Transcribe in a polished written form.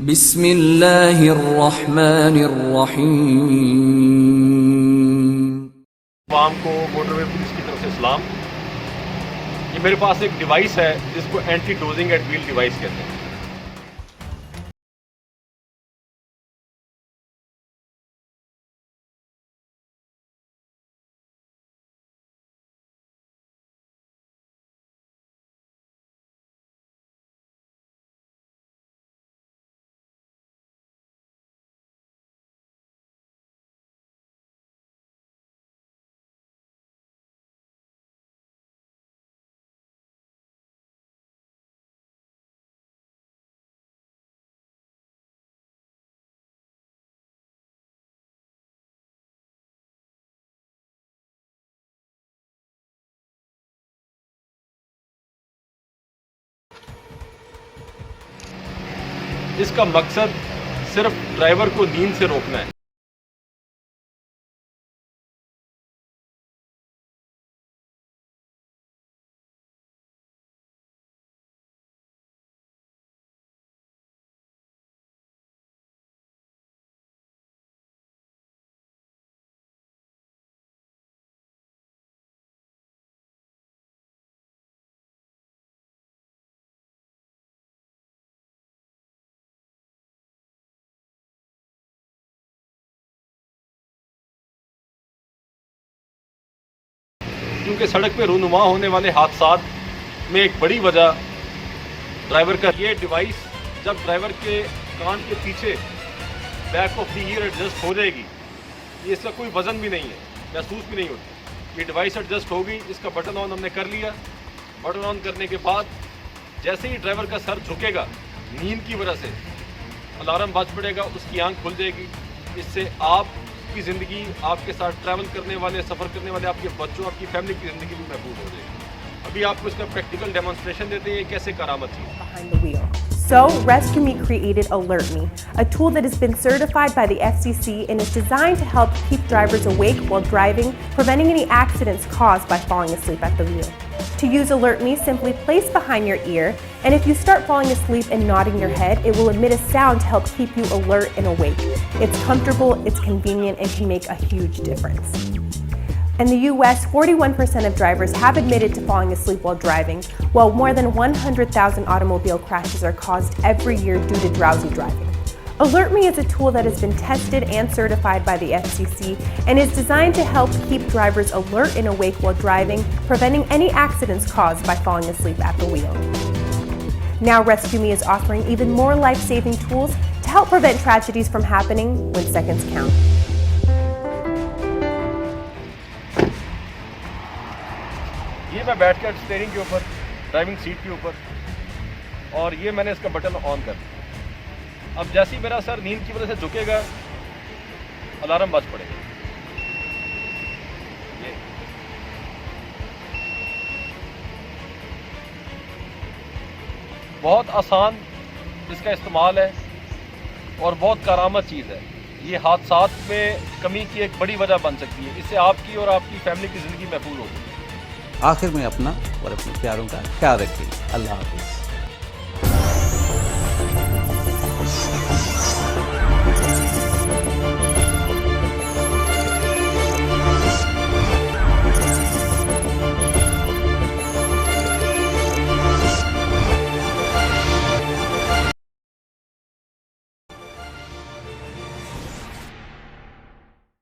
बिस्मिल्लाहिर्रहमानिर्रहीम। आवाम को motorway police की तरफ से सलाम। ये मेरे पास एक डिवाइस है जिसको anti dozing at wheel device कहते हैं। इसका मकसद सिर्फ ड्राइवर को नींद से रोकना है। क्योंकि सड़क पे रूनुमा होने वाले हादसात में एक बड़ी वजह ड्राइवर का ये डिवाइस जब ड्राइवर के कान के पीछे back of the year adjust हो जाएगी, ये इसका कोई वजन भी नहीं है, महसूस भी नहीं होती। ये डिवाइस एडजस्ट होगी, इसका बटन ऑन हमने कर लिया। बटन ऑन करने के बाद जैसे ही ड्राइवर का सर झुकेगा, नींद की वजह से अलार्म बज पड़ेगा, उसकी आंख खुल जाएगी। इससे आपकी ज़िंदगी, आपके साथ ट्रैवल करने वाले, सफ़र करने वाले आपके बच्चों, आपकी फैमिली की ज़िंदगी भी महफूज हो जाएगी। अभी आपको इसका प्रैक्टिकल डेमोन्स्ट्रेशन देते हैं कैसे करामत चीज़। Behind the wheel. So, Rescue Me created Alert Me, a tool that has been certified by the FCC and is designed to help keep drivers awake while driving, preventing any accidents caused by falling asleep at the wheel. To use Alert Me, simply place behind your ear, and if you start falling asleep and nodding your head, it will emit a sound to help keep you alert and awake. It's comfortable, it's convenient, and can make a huge difference. In the US, 41% of drivers have admitted to falling asleep while driving, while more than 100,000 automobile crashes are caused every year due to drowsy driving. Alert Me is a tool that has been tested and certified by the FCC and is designed to help keep drivers alert and awake while driving, preventing any accidents caused by falling asleep at the wheel. Now Rescue Me is offering even more life-saving tools to help prevent tragedies from happening when seconds count. ये मैं बैठ कर steering के ऊपर, driving seat के ऊपर, और ये मैंने इसका बटन ऑन कर दिया। अब जैसे ही मेरा सर नींद की वजह से झुकेगा, अलार्म बज पड़ेगा। ये बहुत आसान इसका इस्तेमाल है और बहुत करामत चीज़ है। ये हादसात में कमी की एक बड़ी वजह बन सकती है। इससे आपकी और आपकी फैमिली की ज़िंदगी महफूज होगी। आखिर में अपना और अपने प्यारों का ख्याल रखिए। अल्लाह हाफ़िज़।